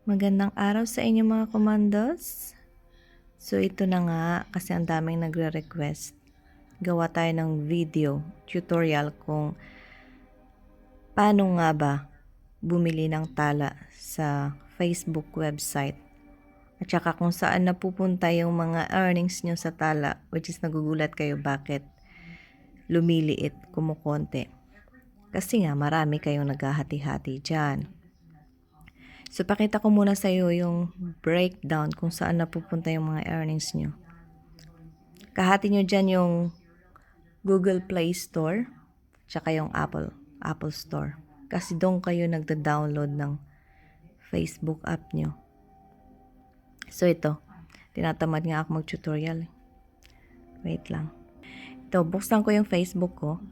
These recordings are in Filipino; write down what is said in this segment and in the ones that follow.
Magandang araw sa inyo mga komandos. So ito na nga kasi ang daming nagre-request. Gawa tayo ng video tutorial kung paano nga ba bumili ng tala sa Facebook website. At saka kung saan napupunta yung mga earnings nyo sa tala, which is nagugulat kayo bakit lumiliit, kumukonti. Kasi nga marami kayong naghahati-hati dyan. So, pakita ko muna sa iyo yung breakdown kung saan napupunta yung mga earnings nyo. Kahati nyo dyan yung Google Play Store, tsaka yung Apple Store. Kasi doon kayo nagda-download ng Facebook app nyo. So, ito. Tinatamad nga ako mag-tutorial. Wait lang. Ito, buksan ko yung Facebook ko.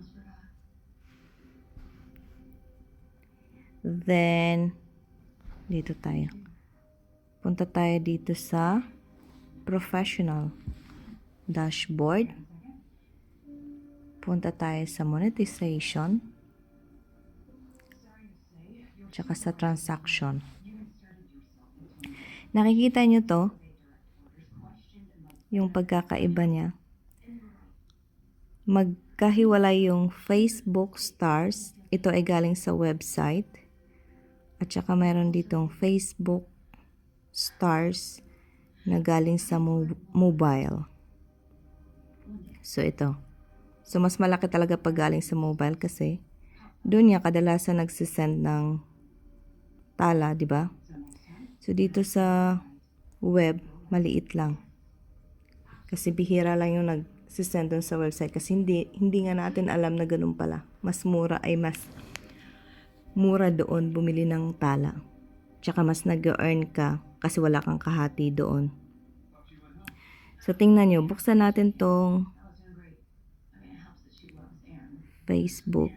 Then, dito tayo. Punta tayo dito sa professional dashboard. Punta tayo sa monetization. Tsaka sa transaction. Nakikita nyo to? Yung pagkakaiba niya. Magkahiwalay yung Facebook stars. Ito ay galing sa website. At saka mayroon ditong Facebook stars na galing sa mobile. So, ito. So, mas malaki talaga pag galing sa mobile kasi doon niya kadalasan nagsisend ng tala, di ba? So, dito sa web, maliit lang. Kasi bihira lang yung nagsisend doon sa website kasi hindi nga natin alam na ganun pala. Mas mura mura doon bumili ng tala. Tsaka mas nag-earn ka kasi wala kang kahati doon. So, tingnan nyo. Buksan natin tong Facebook.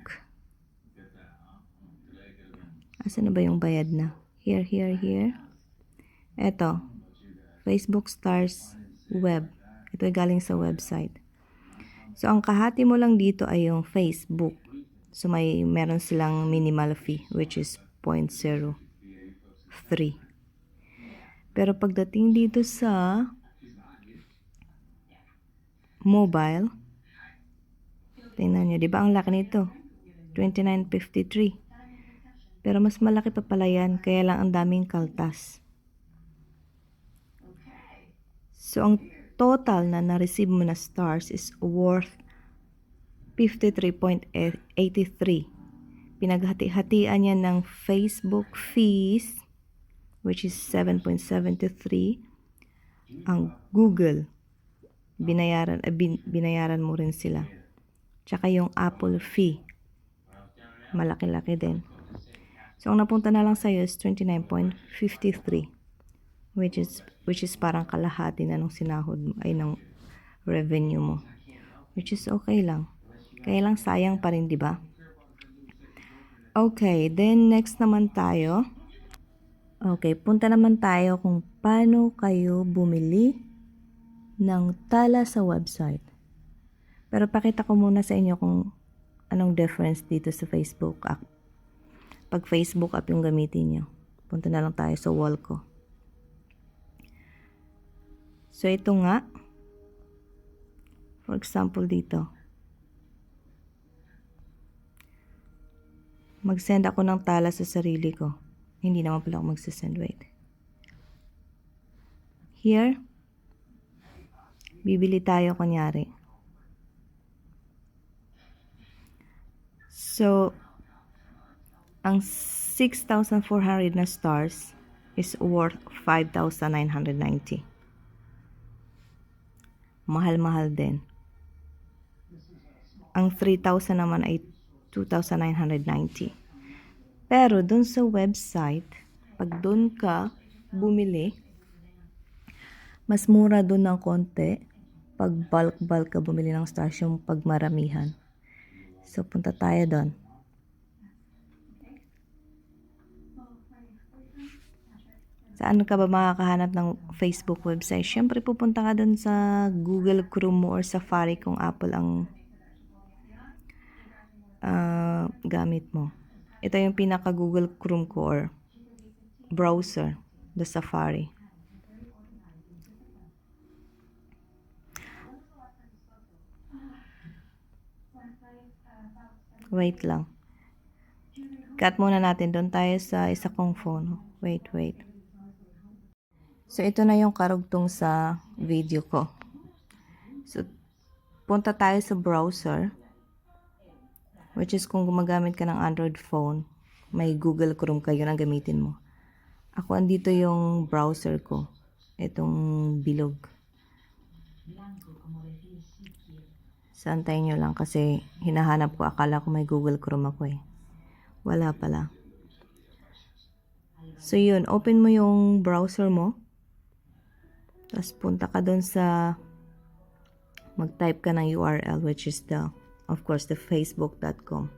Asan na ba yung bayad na? Here. Eto. Facebook Stars Web. Ito ay galing sa website. So, ang kahati mo lang dito ay yung Facebook. So, meron silang minimal fee, which is 0.03. Pero pagdating dito sa mobile, tingnan nyo, di ba ang laki nito? 29.53. Pero mas malaki pa pala yan, kaya lang ang daming kaltas. So, ang total na na-receive mo na stars is worth 53.83. Pinaghati-hatian niya ng Facebook fees, which is 7.73. Ang Google, binayaran mo rin sila. Tsaka yung Apple fee, malaki-laki din. So, ang napunta na lang sa'yo is 29.53. Which is parang kalahati na nung sinahod mo, ay ng revenue mo. Which is okay lang. Kaya lang sayang pa rin, di ba? Okay, then next naman tayo. Okay, punta naman tayo kung paano kayo bumili ng tala sa website. Pero pakita ko muna sa inyo kung anong difference dito sa Facebook app. Pag Facebook app yung gamitin nyo, punta na lang tayo sa wall ko. So, ito nga. For example, dito. Mag-send ako ng tala sa sarili ko. Hindi naman pala ako mag-send. Wait. Here. Bibili tayo, kunyari. So, ang 6,400 na stars is worth 5,990. Mahal-mahal din. Ang 3,000 naman ay 2,990. Pero dun sa website, pag dun ka bumili, mas mura dun ng konti. Pag bulk ka bumili ng stars, yung pagmaramihan. So, punta tayo dun. Saan ka ba makakahanap ng Facebook website? Siyempre, pupunta ka dun sa Google Chrome mo or Safari kung Apple ang gamit mo. Ito yung pinaka Google Chrome ko or browser. the Safari. Wait lang. Cut muna natin. Doon tayo sa isa kong phone. Wait. So, ito na yung karugtong sa video ko. So, punta tayo sa browser. Which is kung gumagamit ka ng Android phone, may Google Chrome kayo na gamitin mo. Ako, andito yung browser ko. Itong bilog. Santayin nyo lang kasi hinahanap ko. Akala ko may Google Chrome ako eh. Wala pala. So yun, open mo yung browser mo. Tapos punta ka dun sa mag-type ka ng URL which is of course, the facebook.com.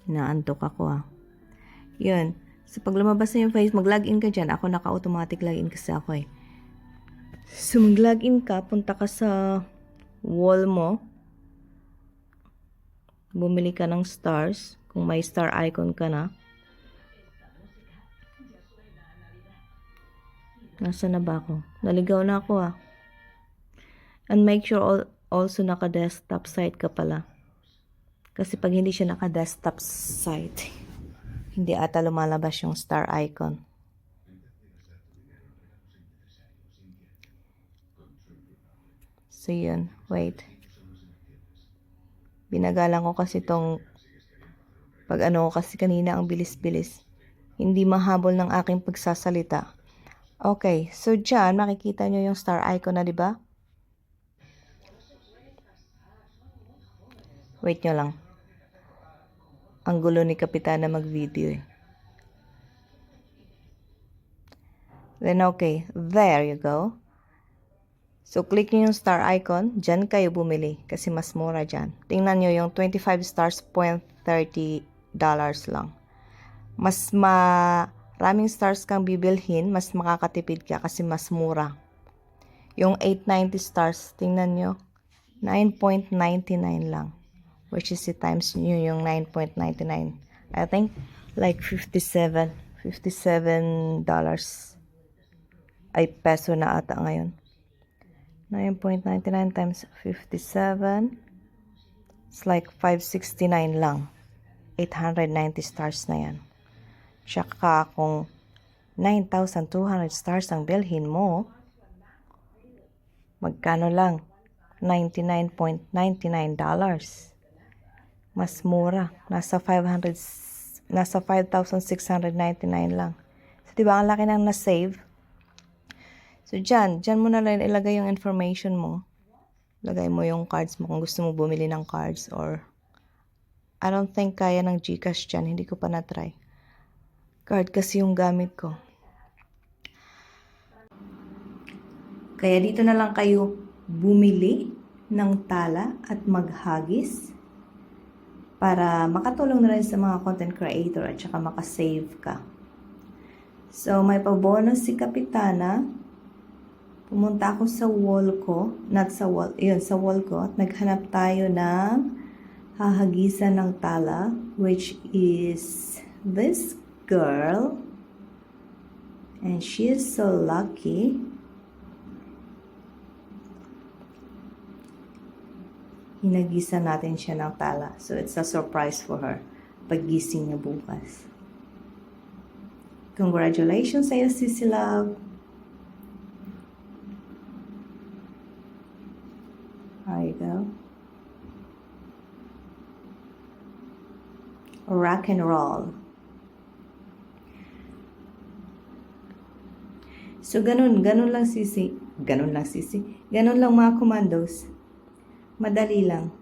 Naantok ako ah. Yun. So, pag lumabas na yung face, mag-login ka dyan. Ako naka-automatic login kasi ako eh. So, mag-login ka, punta ka sa wall mo. Bumili ka ng stars. Kung may star icon ka na. Nasaan na ba ako? Naligaw na ako ah. And make sure also naka-desktop site ka pala. Kasi pag hindi siya naka-desktop site, hindi ata lumalabas yung star icon. So yun, wait. Binagalan ko kasi tong pag kasi kanina ang bilis-bilis. Hindi mahabol ng aking pagsasalita. Okay, so dyan makikita nyo yung star icon na, di ba? Wait nyo lang. Ang gulo ni Kapitana mag-video eh. Then okay, there you go. So click nyo yung star icon, dyan kayo bumili kasi mas mura dyan. Tingnan nyo yung 25 stars, $30 lang. Mas maraming stars kang bibilhin, mas makakatipid ka kasi mas mura. Yung 890 stars, tingnan nyo, 9.99 lang. Which is times nyo yung 9.99. I think like $57 ay peso na ata ngayon. 9.99 times 57, it's like 569 lang. 890 stars na yan. Tsaka kung 9,200 stars ang bilhin mo, magkano lang? $99.99. Mas mura. Nasa 5,699 lang. So, diba ang laki nang na-save? So, dyan mo na lang ilagay yung information mo. Lagay mo yung cards mo kung gusto mo bumili ng cards or I don't think kaya ng GCash dyan. Hindi ko pa na-try. Card kasi yung gamit ko. Kaya dito na lang kayo bumili ng tala at maghagis para makatulong na rin sa mga content creator at saka makasave ka. So, may pa-bonus si Kapitana. Pumunta ako sa wall ko, sa wall ko, at naghanap tayo ng hahagisan ng tala, which is this girl. And she is so lucky. Hinagisan natin siya ng tala. So, it's a surprise for her paggising niya bukas. Congratulations sa'yo, Sissy Love. There you go. Rock and roll. So, ganun lang Sissy. Ganun lang mga commandos. Madali lang.